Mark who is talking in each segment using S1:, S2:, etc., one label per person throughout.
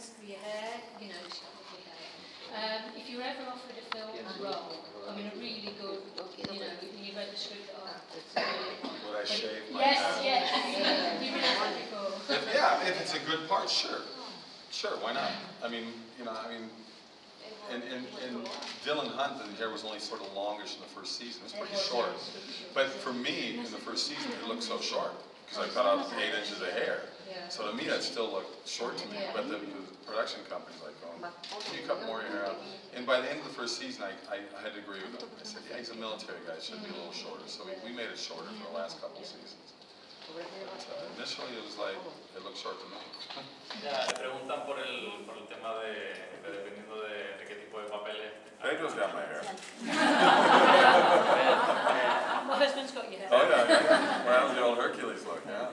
S1: thanks for your hair, you know, it's not lovely hair. If you're ever offered a film role, I mean a really good, you know, you've read the script,
S2: would I shave my
S1: head?
S2: Yes.
S1: You've read that before.
S2: If it's a good part, sure. Sure, why not? I mean, you know, in Dylan Hunt, the hair was only sort of longish in the first season. It was pretty short. But for me, in the first season, it looked so short because I cut out 8 inches of hair. So to me, that still looked short to me. But the production company's like, oh, can you cut more of your hair out? And by the end of the first season, I had to agree with him. I said, yeah, he's a military guy. It should be a little shorter. So we made it shorter for the last couple of seasons. But initially, it was like, it looked short to me.
S3: Ya, le preguntan por el tema dependiendo de qué tipo de papeles.
S2: Pedro's got my hair.
S1: My husband's got your hair.
S2: Oh, yeah. Well, the old Hercules look, yeah.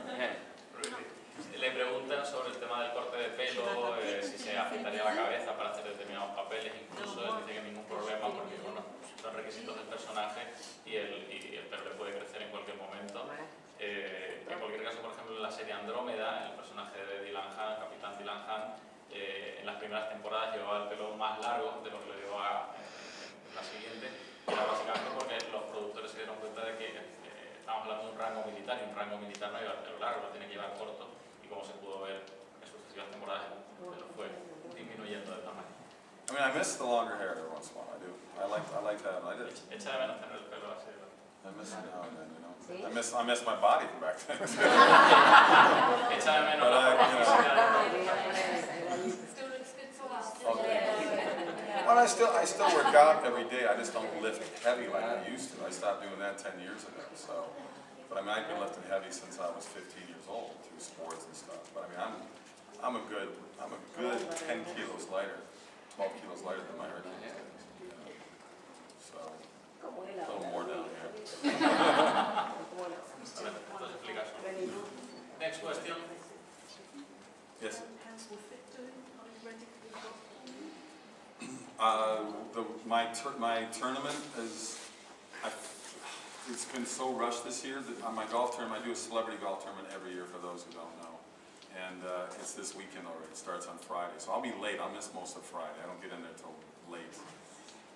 S3: Le preguntan sobre el tema del corte de pelo, si se afeitaría la cabeza para hacer determinados papeles, incluso él dice que ningún problema porque bueno, son requisitos del personaje y el pelo le puede crecer en cualquier momento. En cualquier caso, por ejemplo, en la serie Andrómeda, el personaje de Dylan Hunt, Capitán Dylan Hunt, en las primeras temporadas llevaba el pelo más largo de lo que lo llevaba en la siguiente, era básicamente porque los productores se dieron cuenta de que estamos hablando de un rango militar, y un rango militar no lleva el pelo largo, lo tiene que llevar corto, y como se pudo ver en sucesivas temporadas, el pelo fue disminuyendo de tamaño.
S2: I mean, I miss the longer hair every once in a while. I do. I like that. I did.
S3: Echa de menos tener el pelo así.
S2: I miss it now and then, you know. I miss my body from back then.
S3: Echa de menos la
S1: Still looks good to us.
S2: Okay. Well, I still work out every day. I just don't lift heavy like I used to. I stopped doing that 10 years ago. So, but I mean, I've been lifting heavy since I was 15 years old through sports and stuff. But I mean, I'm a good 10 kilos lighter, 12 kilos lighter than my Hercules days. So, a little more down here.
S3: Next question.
S2: Yes. My tournament is, it's been so rushed this year that on my golf tournament, I do a celebrity golf tournament every year for those who don't know. And it's this weekend already. It starts on Friday. So I'll be late. I'll miss most of Friday. I don't get in there till late.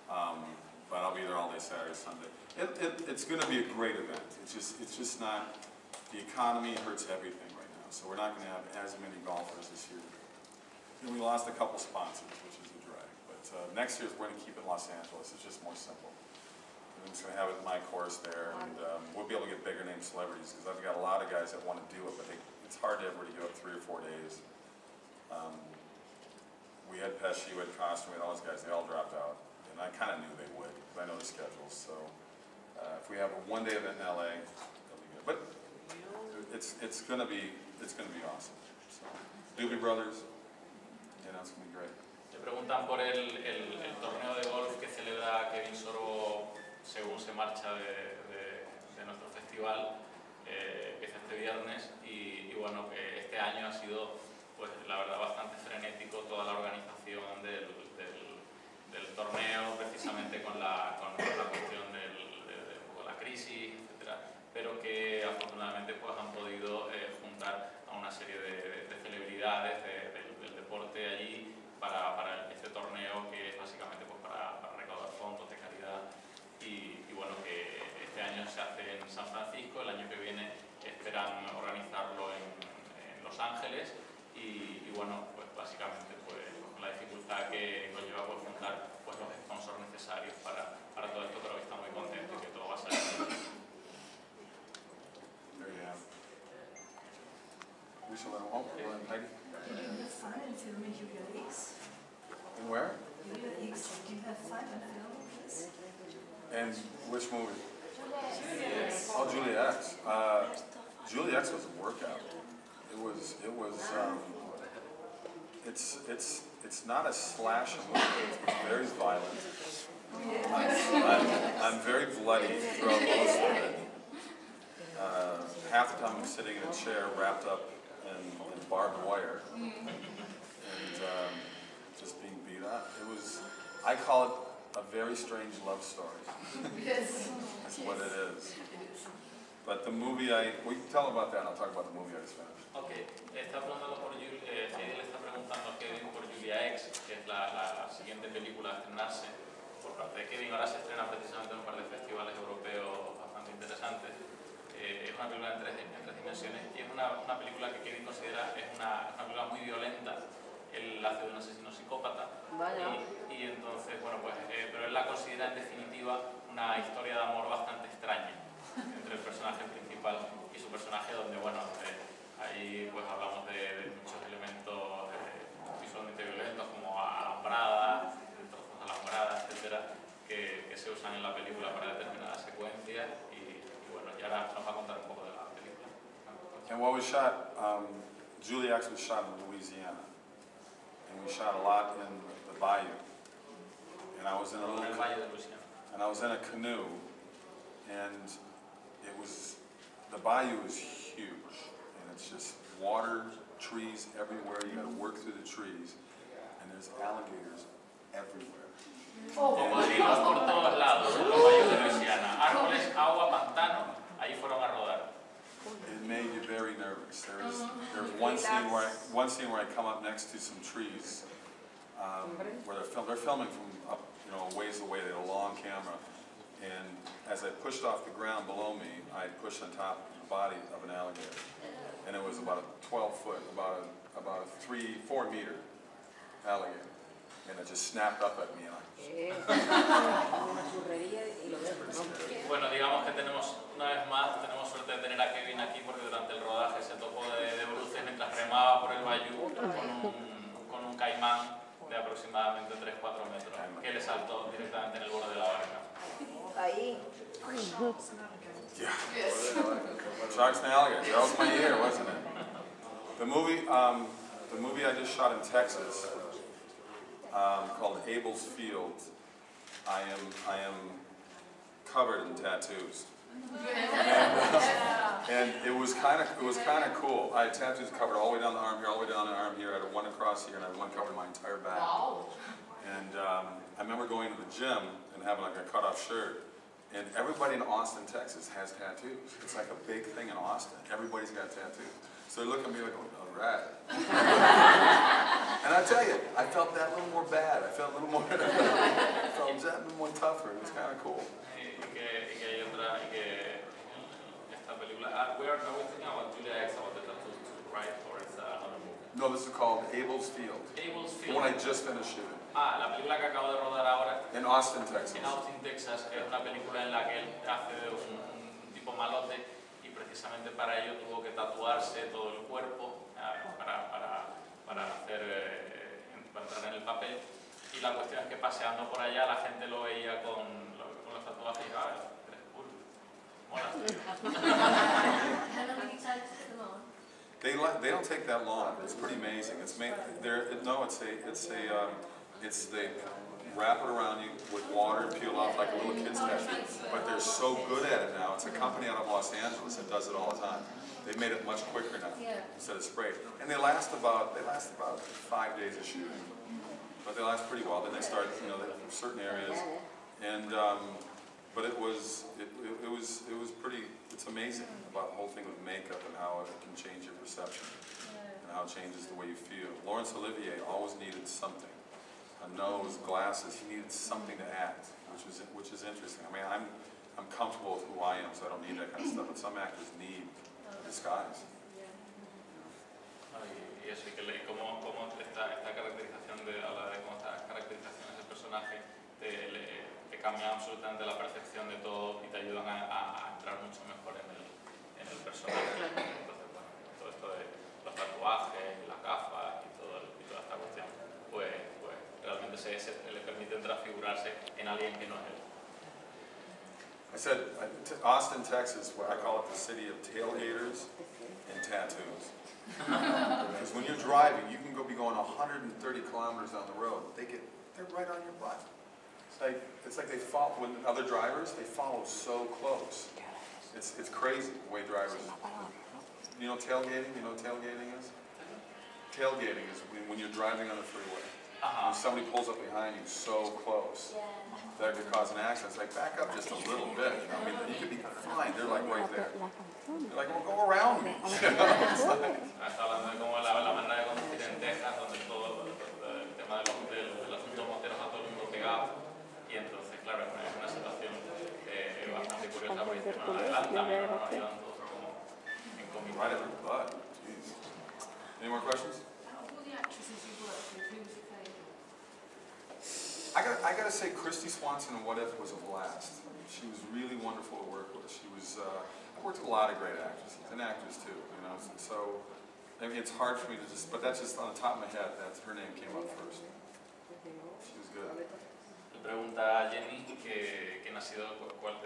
S2: But I'll be there all day Saturday, Sunday. It's going to be a great event. It's just not, the economy hurts everything right now. So we're not going to have as many golfers this year. And we lost a couple sponsors, which is a drag. But next year we're going to keep it in Los Angeles. It's just more simple. I'm just going to have it in my course there, and we'll be able to get bigger name celebrities because I've got a lot of guys that want to do it, but it's hard to everybody give up 3 or 4 days. We had Pesci, we had Costner, we had all those guys. They all dropped out, and I kind of knew they would because I know the schedules. So if we have a one-day event in LA, it'll be good. But it's going to be awesome. So, Doobie Brothers, you know, it's going to be great.
S3: Le preguntan por el torneo de golf que celebra Kevin Sorbo según se marcha de nuestro festival, empieza este viernes y bueno, que este año ha sido, pues la verdad, bastante frenético toda la organización del torneo, precisamente con la cuestión de la crisis, etcétera, pero que afortunadamente pues han podido juntar a una serie de celebridades del deporte allí para este torneo que es básicamente pues para recaudar fondos de caridad y bueno, que este año se hace en San Francisco, el año que viene esperan organizarlo en Los Ángeles y bueno, pues básicamente pues con la dificultad que conlleva pues juntar pues los sponsors necesarios para todo esto, pero está muy contento y que todo va a salir bien.
S2: We shall let home. Peggy?
S4: Do you have fun in filming your legs?
S2: And where?
S4: Your legs. Do you have fun in filming this?
S2: And which movie? Oh, Julie X. Julie X was a workout. It's not a slash movie. It's very violent. I'm very bloody throughout most of it. Half the time I'm sitting in a chair wrapped up in barbed wire and just being beat up. I call it a very strange love story.
S4: Yes.
S2: That's what it is. But the movie we can tell about that and I'll talk about the movie I just finished.
S3: Ok, está preguntando por Eddie le está preguntando a Kevin por Julia X, que es la siguiente película a estrenarse por parte de Kevin. Ahora se estrena precisamente en un par de festivales europeos bastante interesantes. Es una película en tres dimensiones y es una película que Kevin considera es una película muy violenta. Él hace de un asesino psicópata y entonces, bueno, pues, pero él la considera en definitiva una historia de amor bastante extraña entre el personaje principal y su personaje, donde, bueno, ahí pues hablamos de muchos elementos visualmente violentos como alambradas, trozos de alambradas, etcétera, que se usan en la película para determinadas secuencias y bueno, ya ahora nos va a contar un poco de la película.
S2: And what we shot, Julia X was shot in Louisiana. And we shot a lot in the bayou. And I was in a little and I was in a canoe, and the bayou is huge, and it's just water, trees everywhere. You got to work through the trees, and there's alligators everywhere.
S3: Cocodrilos por todos lados en los valles de Luisiana. Árboles, agua, pantano. Ahí fueron a rodar.
S2: It made you very nervous. There's one scene where I come up next to some trees where they're filming from up, a ways away. They had a long camera, and as I pushed off the ground below me, I pushed on top of the body of an alligator, and it was about a 12-foot, about a 3-4 meter alligator, and it just snapped up at me.
S3: Bueno, digamos que tenemos, una vez más, tenemos suerte de tener a Kevin aquí porque durante el rodaje se topó de bruces mientras remaba por el bayou con un caimán de aproximadamente 3-4 metros que le saltó directamente en el borde de la barca.
S5: Ahí.
S2: Yeah. Sharks and alligators. That was my year, wasn't it? The movie I just shot in Texas, called Abel's Field. I am covered in tattoos, and it was kind of cool. I had tattoos covered all the way down the arm here, all the way down the arm here. I had one across here, and I had one covering my entire back. And I remember going to the gym and having like a cut-off shirt. And everybody in Austin, Texas has tattoos. It's like a big thing in Austin. Everybody's got tattoos. So they look at me like, all right. And I tell you, I felt that a little more bad. I felt a little more, I felt that a little more tougher. It was kind of cool.
S3: Y que hay otra, y que esta película, we are thinking about Julia X, about the tattoos too, right? Or is that another movie?
S2: No, this is called Abel's Field.
S3: Abel's
S2: The
S3: Field.
S2: one I just finished shooting.
S3: La película que acabo de rodar ahora.
S2: In Austin, Texas.
S3: En Austin, Texas, que es una película en la que él hace de un tipo malote y precisamente para ello tuvo que tatuarse todo el cuerpo para entrar en el papel. Y la cuestión es que paseando por allá la gente lo veía con los tatuajes y eres cool, mola.
S1: How long did you take to put them on?
S2: They don't take that long. It's pretty amazing. They wrap it around you with water and peel off like a little kid's tattoo. But they're so good at it now. It's a company out of Los Angeles that does it all the time. They've made it much quicker now instead of sprayed. And they last about 5 days of shooting. But they last pretty well. Then they start, from certain areas. And but it was pretty. It's amazing about the whole thing with makeup and how it can change your perception and how it changes the way you feel. Laurence Olivier always needed something. A nose, glasses. He needed something to act, which is interesting. I mean, I'm comfortable with who I am, so I don't need that kind of stuff. But some actors need disguise.
S3: Y eso, y que como esta caracterización habla de cómo estas caracterizaciones del personaje te cambian absolutamente la percepción de todo y te ayudan a entrar mucho mejor en el personaje. Entonces, bueno, todo esto de los tatuajes, las gafas y toda esta cuestión, pues realmente le permite transfigurarse en alguien que no es él.
S2: I said, Austin, Texas, where I call it the city of tailgaters and tattoos. Because when you're driving, you can be going 130 kilometers down the road. They're right on your butt. It's like they follow, when other drivers, they follow so close. It's crazy the way drivers. Tailgating? You know what tailgating is? Tailgating is when you're driving on the freeway. When somebody pulls up behind you so close, that could cause an accident. It's like, back up just a little bit. I mean, you could be fine. They're like right there. They're like, well, go around me.
S3: Está hablando de cómo la manera de conducir en Texas, donde todo el tema de los asuntos moteros a todo el mundo pegado. Y entonces, claro, es una situación bastante curiosa porque dice, no adelántame, no ayudan todos como en comité.
S2: Right at the butt. Jeez. Any more questions?
S4: All the actresses you work with, who's your favourite?
S2: I gotta say, Christy Swanson and What If was a blast. She was really wonderful to work with. She was, I worked with a lot of great actresses, and actors too, you know, so, I mean, it's hard for me to just, but that's just on the top of my head, her name came up first. She was good.
S3: Le pregunta a Jenny quién ha sido, cuál de